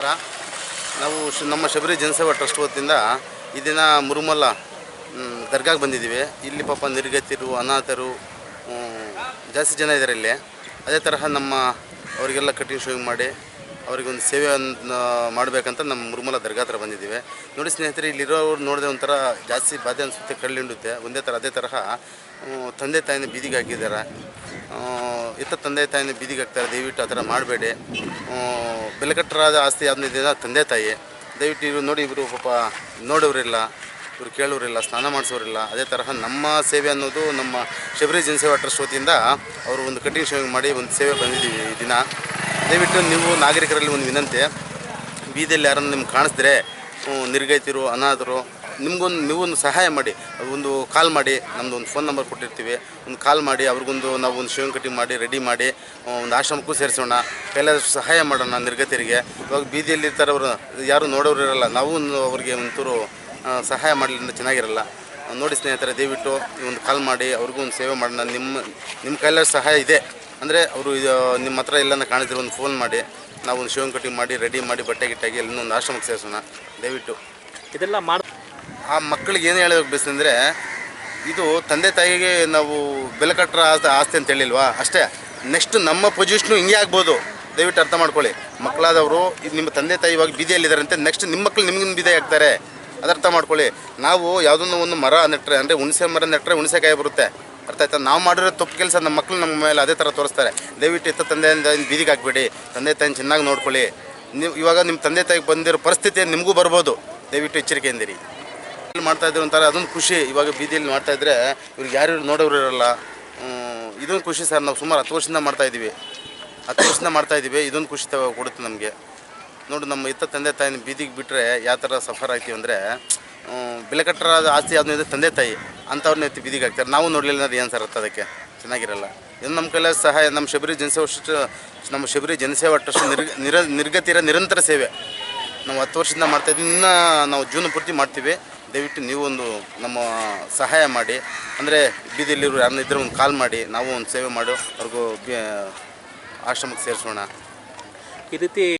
ನಾವು ನಮ್ಮ ಶಬರಿ ಜನಸೇವಾ ಟ್ರಸ್ಟ್ ವತಿಯಿಂದ ಈ ದಿನ ಮುರುಮಲ್ಲ ದರ್ಗಾಗೆ ಬಂದಿದ್ದೀವಿ. ಇಲ್ಲಿ ಪಾಪ ನಿರ್ಗತಿರು, ಅನಾಥರು ಜಾಸ್ತಿ ಜನ ಇದ್ದಾರೆ ಇಲ್ಲಿ. ಅದೇ ತರಹ ಅವರಿಗೆಲ್ಲ ಕಟಿಂಗ್ ಶೇವಿಂಗ್ ಮಾಡಿ ಅವರಿಗೊಂದು ಸೇವೆಯನ್ನು ಮಾಡಬೇಕಂತ ನಮ್ಮ ಮುರುಮಲ್ಲ ದರ್ಗಾ ಹತ್ರ ಬಂದಿದ್ದೀವಿ. ನೋಡಿ ಸ್ನೇಹಿತರೆ, ಇಲ್ಲಿರೋರು ನೋಡಿದೆ ಒಂಥರ ಜಾಸ್ತಿ ಬಾಧೆ ಅನಿಸುತ್ತೆ, ಕಳ್ಳಿಂಡುತ್ತೆ. ಅದೇ ತರಹ ತಂದೆ ತಾಯಿನ ಬೀದಿಗೆ ಹಾಕಿದ್ದಾರೆ. ತಂದೆ ತಾಯಿನ ಬೀದಿಗೆ ಹಾಕ್ತಾರೆ. ದಯವಿಟ್ಟು ಆ ಥರ ಮಾಡಬೇಡಿ. ಬೆಲೆಕಟ್ಟರಾದ ಆಸ್ತಿ ಯಾವ್ದಿದೆ ತಂದೆ ತಾಯಿ. ದಯವಿಟ್ಟು ಇವರು ನೋಡಿ, ಇವರು ಪಾಪ ನೋಡೋರಿಲ್ಲ, ಇವರು ಕೇಳೋರಿಲ್ಲ, ಸ್ನಾನ ಮಾಡಿಸೋರಿಲ್ಲ. ಅದೇ ತರಹ ನಮ್ಮ ಸೇವೆ ಅನ್ನೋದು ನಮ್ಮ ಶಬರಿ ಜನಸೇವಾ ಟ್ರಸ್ಟ್ ವತಿಯಿಂದ ಅವರು ಒಂದು ಕಟಿಂಗ್ ಶೇವಿಂಗ್ ಮಾಡಿ ಒಂದು ಸೇವೆ ಬಂದಿದ್ದೀವಿ ಈ ದಿನ. ದಯವಿಟ್ಟು ನೀವು ನಾಗರಿಕರಲ್ಲಿ ಒಂದು ವಿನಂತಿ, ಬೀದಿಯಲ್ಲಿ ಯಾರನ್ನು ನಿಮ್ಗೆ ಕಾಣಿಸಿದ್ರೆ ನಿರ್ಗತಿರು, ಅನಾಥರು, ನೀವೊಂದು ಸಹಾಯ ಮಾಡಿ. ಒಂದು ಕಾಲ್ ಮಾಡಿ, ನಮ್ಮದು ಒಂದು ಫೋನ್ ನಂಬರ್ ಕೊಟ್ಟಿರ್ತೀವಿ. ಒಂದು ಕಾಲ್ ಮಾಡಿ ನಾವು ಒಂದು ಶೇವಿಂಗ್ ಕಟಿಂಗ್ ಮಾಡಿ ರೆಡಿ ಮಾಡಿ ಒಂದು ಆಶ್ರಮಕ್ಕೂ ಸೇರಿಸೋಣ. ಕೈಲಾದಷ್ಟು ಸಹಾಯ ಮಾಡೋಣ ನಿರ್ಗತಿಯರಿಗೆ. ಇವಾಗ ಬೀದಿಯಲ್ಲಿ ಇರ್ತಾರೆ, ಅವರು ಯಾರು ನೋಡೋರು ಇರೋಲ್ಲ. ನಾವು ಅವ್ರಿಗೆ ಒಂಚೂರು ಸಹಾಯ ಮಾಡಲಿಲ್ಲ ಚೆನ್ನಾಗಿರಲ್ಲ. ನೋಡಿ ಸ್ನೇಹಿತರೆ, ದಯವಿಟ್ಟು ಒಂದು ಕಾಲ್ ಮಾಡಿ ಅವ್ರಿಗೂ ಒಂದು ಸೇವೆ ಮಾಡೋಣ. ನಿಮ್ಮ ಕೈಲಾದ ಸಹಾಯ ಇದೆ ಅಂದರೆ ಅವರು ನಿಮ್ಮ ಹತ್ರ ಎಲ್ಲನ ಕಾಣಿದ್ರೆ ಒಂದು ಫೋನ್ ಮಾಡಿ ನಾವು ಒಂದು ಶೇವಿಂಗ್ ಕಟಿಂಗ್ ಮಾಡಿ ರೆಡಿ ಮಾಡಿ ಬಟ್ಟೆ ಗಿಟ್ಟಾಗಿ ಇನ್ನೊಂದು ಆಶ್ರಮಕ್ಕೆ ಸೇರಿಸೋಣ. ದಯವಿಟ್ಟು ಇದೆಲ್ಲ ಆ ಮಕ್ಕಳಿಗೆ ಏನು ಹೇಳಬೇಕಂದ್ರೆ, ಇದು ತಂದೆ ತಾಯಿಗೆ ನಾವು ಬೆಲೆ ಕಟ್ಟರ ಆಸ್ತಿ ಅಂತ ಹೇಳಿಲ್ವಾ, ಅಷ್ಟೇ. ನೆಕ್ಸ್ಟ್ ನಮ್ಮ ಪೊಸಿಷನು ಹಿಂಗೆ ಆಗ್ಬೋದು. ದಯವಿಟ್ಟು ಅರ್ಥ ಮಾಡ್ಕೊಳ್ಳಿ. ಮಕ್ಕಳಾದವರು ನಿಮ್ಮ ತಂದೆ ತಾಯಿ ಇವಾಗ ಬೀದಿಯಲ್ಲಿದ್ದಾರಂತೆ, ನೆಕ್ಸ್ಟ್ ನಿಮ್ಮ ಮಕ್ಕಳು ನಿಮ್ಗಿಂದ ಬೀದಿ ಆಗ್ತಾರೆ. ಅದರ್ಥ ಮಾಡ್ಕೊಳ್ಳಿ. ನಾವು ಯಾವುದನ್ನು ಒಂದು ಮರ ನೆಟ್ಟರೆ, ಅಂದರೆ ಹುಣಸೆ ಮರ ನೆಟ್ಟರೆ ಹುಣಸೆಕಾಯಿ ಬರುತ್ತೆ. ಅರ್ಥ ಆಯ್ತಾ? ನಾವು ಮಾಡಿರೋ ತಪ್ಪು ಕೆಲಸ ನಮ್ಮ ಮಕ್ಕಳು ನಮ್ಮ ಮೇಲೆ ಅದೇ ಥರ ತೋರಿಸ್ತಾರೆ. ದಯವಿಟ್ಟು ತಂದೆಯಿಂದ ಬೀದಿಗೆ ಹಾಕ್ಬೇಡಿ. ತಂದೆ ತಾಯಿನ ಚೆನ್ನಾಗಿ ನೋಡ್ಕೊಳ್ಳಿ. ಇವಾಗ ನಿಮ್ಮ ತಂದೆ ತಾಯಿಗೆ ಬಂದಿರೋ ಪರಿಸ್ಥಿತಿ ನಿಮಗೂ ಬರ್ಬೋದು. ದಯವಿಟ್ಟು ಎಚ್ಚರಿಕೆಯಿಂದಿರಿ. ಮಾಡ್ತಾಯಿದ್ರು ಒಂಥರ ಅದೊಂದು ಖುಷಿ. ಇವಾಗ ಬೀದಿಯಲ್ಲಿ ಮಾಡ್ತಾಯಿದ್ರೆ ಇವ್ರಿಗೆ ಯಾರು ನೋಡೋರು ಇರೋಲ್ಲ. ಇದೊಂದು ಖುಷಿ ಸರ್. ನಾವು ಸುಮಾರು 10 ವರ್ಷದಿಂದ ಮಾಡ್ತಾಯಿದ್ದೀವಿ. ಇದೊಂದು ಖುಷಿ ಕೊಡುತ್ತೆ ನಮಗೆ. ನೋಡಿ, ನಮ್ಮ ತಂದೆ ತಾಯಿನ ಬೀದಿಗೆ ಬಿಟ್ಟರೆ ಯಾವ ಥರ ಸಫರ್ ಆಗ್ತೀವಿ ಅಂದರೆ, ಬೆಲೆ ಕಟ್ಟರಾದ ಆಸ್ತಿ ಯಾವ್ದು ತಂದೆ ತಾಯಿ ಅಂಥವ್ರನ್ನ ಎತ್ತಿ ಬೀದಿಗೆ ಹಾಕ್ತಾರೆ. ನಾವು ನೋಡಲಿಲ್ಲ ಅಂದ್ರೆ ಏನು ಸರ್ ಅರ್ಥ? ಅದಕ್ಕೆ ಚೆನ್ನಾಗಿರಲ್ಲ. ಇದು ನಮ್ಮ ಕೈಲಾದ ಸಹಾಯ. ನಮ್ಮ ಶಬರಿ ಜನಸೇವಾ ಟ್ರಸ್ಟ್ ನಿರ್ಗತಿರ ನಿರಂತರ ಸೇವೆ ನಾವು 10 ವರ್ಷದಿಂದ ಮಾಡ್ತಾಯಿದ್ದೀವಿ. ಇನ್ನೂ ನಾವು ಜೀವನ ಪೂರ್ತಿ ಮಾಡ್ತೀವಿ. ದಯವಿಟ್ಟು ನೀವು ಒಂದು ನಮ್ಮ ಸಹಾಯ ಮಾಡಿ. ಅಂದರೆ ಬೀದಿಯಲ್ಲಿರೋ ಯಾರನ್ನ ಇದ್ದರೆ ಒಂದು ಕಾಲ್ ಮಾಡಿ ನಾವು ಒಂದು ಸೇವೆ ಮಾಡೋ ಅವ್ರಿಗೂ ಆಶ್ರಮಕ್ಕೆ ಸೇರಿಸೋಣ. ಈ ರೀತಿ